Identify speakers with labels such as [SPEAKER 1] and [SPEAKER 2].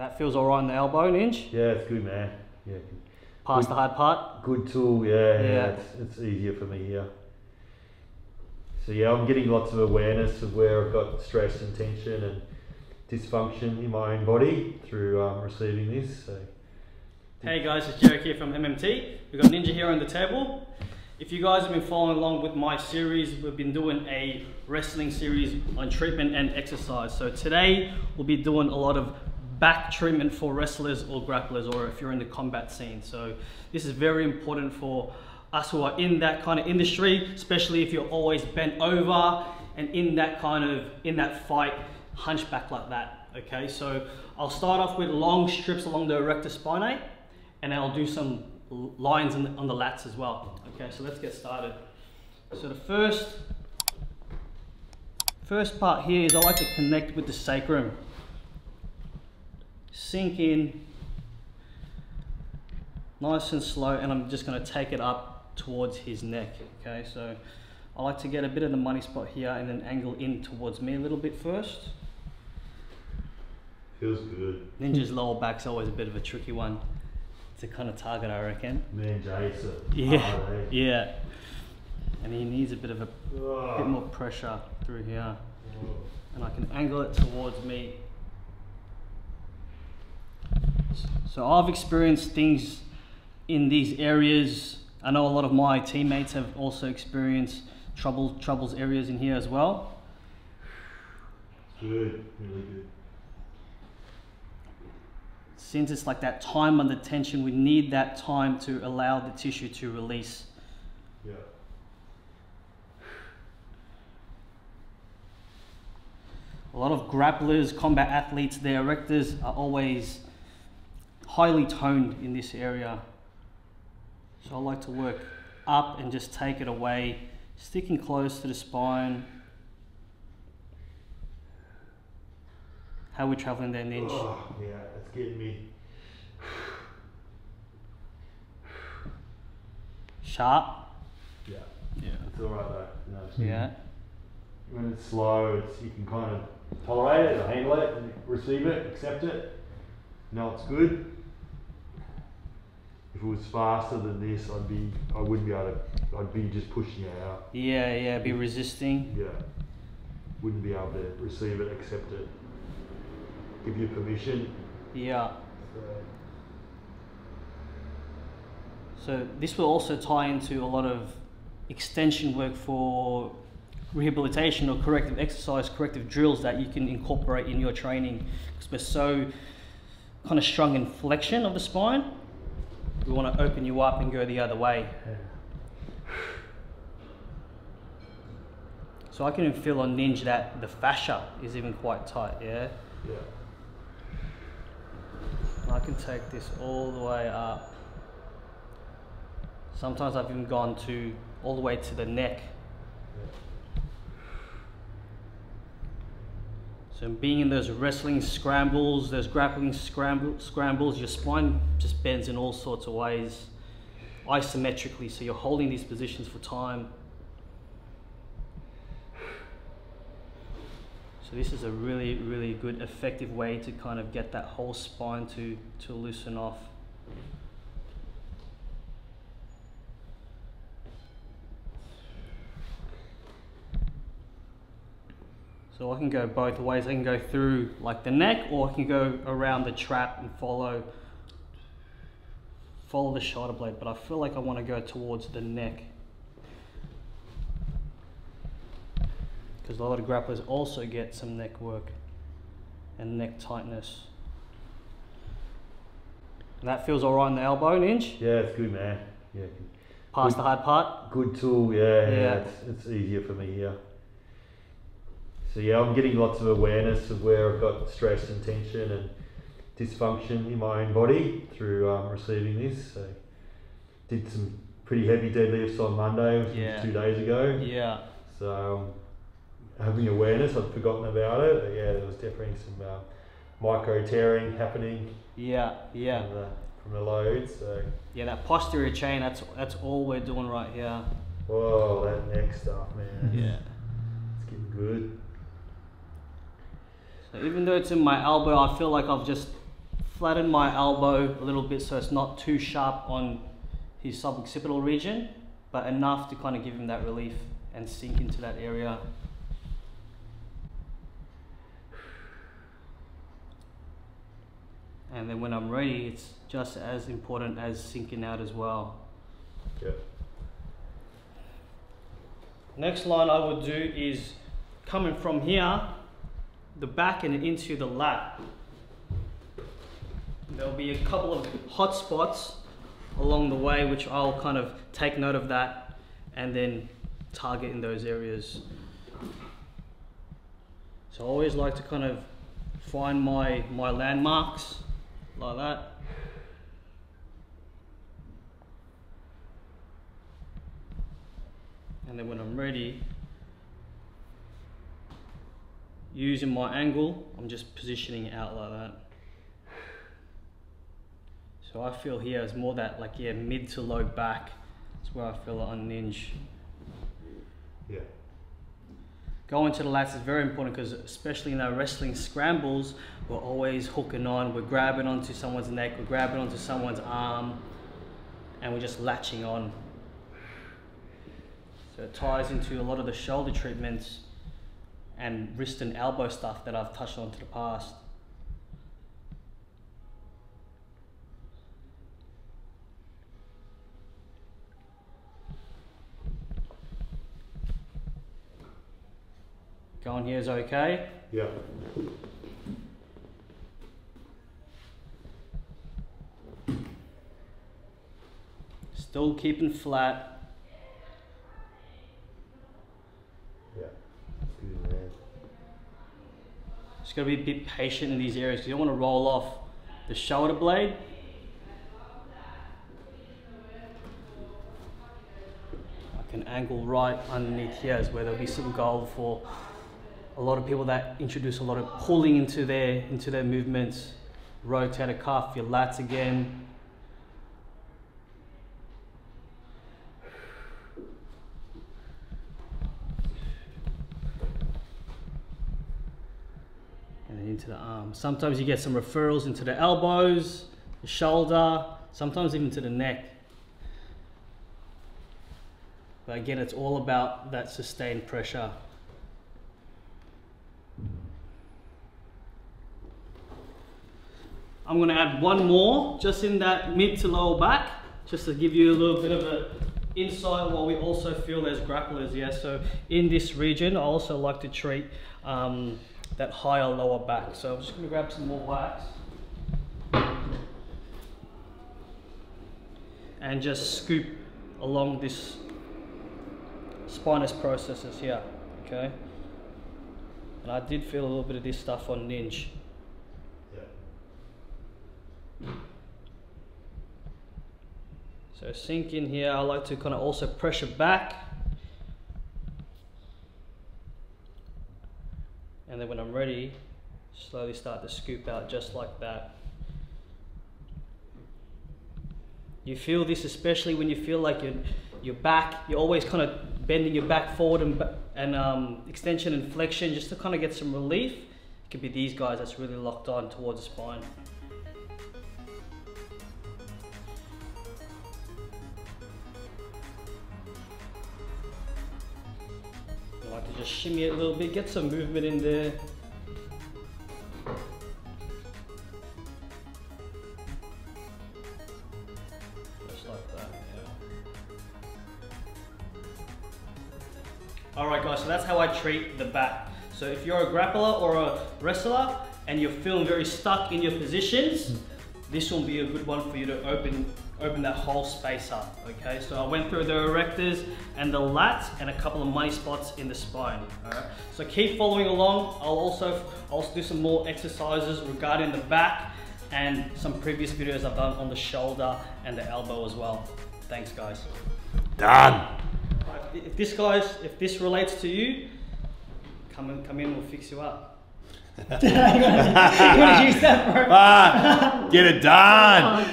[SPEAKER 1] That feels all right in the elbow, Ninja?
[SPEAKER 2] Yeah, it's good, man. Yeah.
[SPEAKER 1] Past the hard part?
[SPEAKER 2] Good tool, yeah. It's easier for me here. So yeah, I'm getting lots of awareness of where I've got stress and tension and dysfunction in my own body through receiving this. So.
[SPEAKER 1] Hey guys, it's Joe here from MMT. We've got Ninja here on the table. If you guys have been following along with my series, we've been doing a wrestling series on treatment and exercise. So today we'll be doing a lot of back treatment for wrestlers or grapplers, or if you're in the combat scene. So this is very important for us who are in that kind of industry, especially if you're always bent over and in that fight, hunchback like that. Okay, so I'll start off with long strips along the erector spinae, and I'll do some lines on the lats as well. Okay, so let's get started. So the first part here is I like to connect with the sacrum. Sink in, nice and slow, and I'm just going to take it up towards his neck. Okay, so I like to get a bit of the money spot here and then angle in towards me a little bit first.
[SPEAKER 2] Feels good.
[SPEAKER 1] Ninja's lower back's always a bit of a tricky one to kind of target, I reckon.
[SPEAKER 2] Man, Jason.
[SPEAKER 1] Yeah. And he needs a bit of bit more pressure through here. And I can angle it towards me. So I've experienced things in these areas. I know a lot of my teammates have also experienced troubles areas in here as well.
[SPEAKER 2] Good, really good.
[SPEAKER 1] Since it's like that time under tension, we need that time to allow the tissue to release.
[SPEAKER 2] Yeah.
[SPEAKER 1] A lot of grapplers, combat athletes, their erectors are always highly toned in this area. So I like to work up and just take it away, sticking close to the spine. How are we traveling there, Ninja?
[SPEAKER 2] Oh, yeah, it's getting me.
[SPEAKER 1] Sharp?
[SPEAKER 2] Yeah.
[SPEAKER 1] Yeah.
[SPEAKER 2] It's alright though. No,
[SPEAKER 1] yeah.
[SPEAKER 2] When it's slow, you can kind of tolerate it, handle it, and receive it, accept it. No, it's good. If it was faster than this, I wouldn't be able to, I'd be just pushing it out.
[SPEAKER 1] Yeah, be resisting.
[SPEAKER 2] Yeah. Wouldn't be able to receive it, accept it. Give you permission.
[SPEAKER 1] Yeah. So this will also tie into a lot of extension work for rehabilitation or corrective exercise, corrective drills that you can incorporate in your training, because we're so kind of strong in flexion of the spine. We want to open you up and go the other way. So I can even feel on Ninja that the fascia is even quite tight, yeah?
[SPEAKER 2] Yeah.
[SPEAKER 1] I can take this all the way up. Sometimes I've even gone all the way to the neck. So being in those wrestling scrambles, those grappling scrambles, your spine just bends in all sorts of ways, isometrically, so you're holding these positions for time. So this is a really, really good, effective way to kind of get that whole spine to loosen off. So I can go both ways. I can go through like the neck, or I can go around the trap and follow the shoulder blade, but I feel like I want to go towards the neck, because a lot of grapplers also get some neck work and neck tightness. And that feels all right in the elbow, Ninja?
[SPEAKER 2] Yeah, it's good, man. Yeah.
[SPEAKER 1] Past the hard part?
[SPEAKER 2] Good tool, yeah. It's easier for me here. So yeah, I'm getting lots of awareness of where I've got stress and tension and dysfunction in my own body through receiving this. So did some pretty heavy deadlifts on Monday, which was 2 days ago. Yeah. So having awareness, I'd forgotten about it. But yeah, there was definitely some micro tearing happening.
[SPEAKER 1] Yeah.
[SPEAKER 2] From the load. So
[SPEAKER 1] yeah, that posterior chain. That's all we're doing right here.
[SPEAKER 2] Whoa, that neck stuff, man.
[SPEAKER 1] Yeah.
[SPEAKER 2] It's getting good.
[SPEAKER 1] So even though it's in my elbow, I feel like I've just flatten my elbow a little bit so it's not too sharp on his suboccipital region, but enough to kind of give him that relief and sink into that area. And then when I'm ready, it's just as important as sinking out as well.
[SPEAKER 2] Yeah.
[SPEAKER 1] Next line I would do is coming from here, the back and into the lat. There'll be a couple of hot spots along the way, which I'll kind of take note of that and then target in those areas. So I always like to kind of find my landmarks like that. And then when I'm ready, using my angle, I'm just positioning it out like that. So I feel here is more that like, yeah, mid to low back. That's where I feel it on Ninja.
[SPEAKER 2] Yeah.
[SPEAKER 1] Going to the lats is very important because especially in our wrestling scrambles, we're always hooking on, we're grabbing onto someone's neck, we're grabbing onto someone's arm, and we're just latching on. So it ties into a lot of the shoulder treatments and wrist and elbow stuff that I've touched on in the past. Going here is okay.
[SPEAKER 2] Yeah.
[SPEAKER 1] Still keeping flat.
[SPEAKER 2] Yeah. Good, man.
[SPEAKER 1] Just got to be a bit patient in these areas because you don't want to roll off the shoulder blade. I can angle right underneath here is where there'll be some gold for a lot of people that introduce a lot of pulling into their movements. Rotate a cuff, your lats again. And into the arm. Sometimes you get some referrals into the elbows, the shoulder, sometimes even to the neck. But again, it's all about that sustained pressure. I'm going to add one more just in that mid to lower back, just to give you a little bit of an insight while we also feel as grapplers. Yeah, so in this region, I also like to treat that higher lower back. So I'm just going to grab some more wax and just scoop along this spinous processes here, okay? And I did feel a little bit of this stuff on Ninja.
[SPEAKER 2] Yeah.
[SPEAKER 1] So sink in here. I like to kind of also pressure back. And then when I'm ready, slowly start to scoop out just like that. You feel this especially when you feel like your back, you're always kind of bending your back forward and extension and flexion just to kind of get some relief. It could be these guys that's really locked on towards the spine. I like to just shimmy it a little bit, get some movement in there. Alright guys, so that's how I treat the back. So if you're a grappler or a wrestler and you're feeling very stuck in your positions, this will be a good one for you to open that whole space up, okay? So I went through the erectors and the lats and a couple of money spots in the spine, all right? So keep following along. I'll also do some more exercises regarding the back and some previous videos I've done on the shoulder and the elbow as well. Thanks guys.
[SPEAKER 2] Done.
[SPEAKER 1] If this relates to you, come in, we'll fix you up.
[SPEAKER 3] You want to use that, bro?
[SPEAKER 2] Get it done.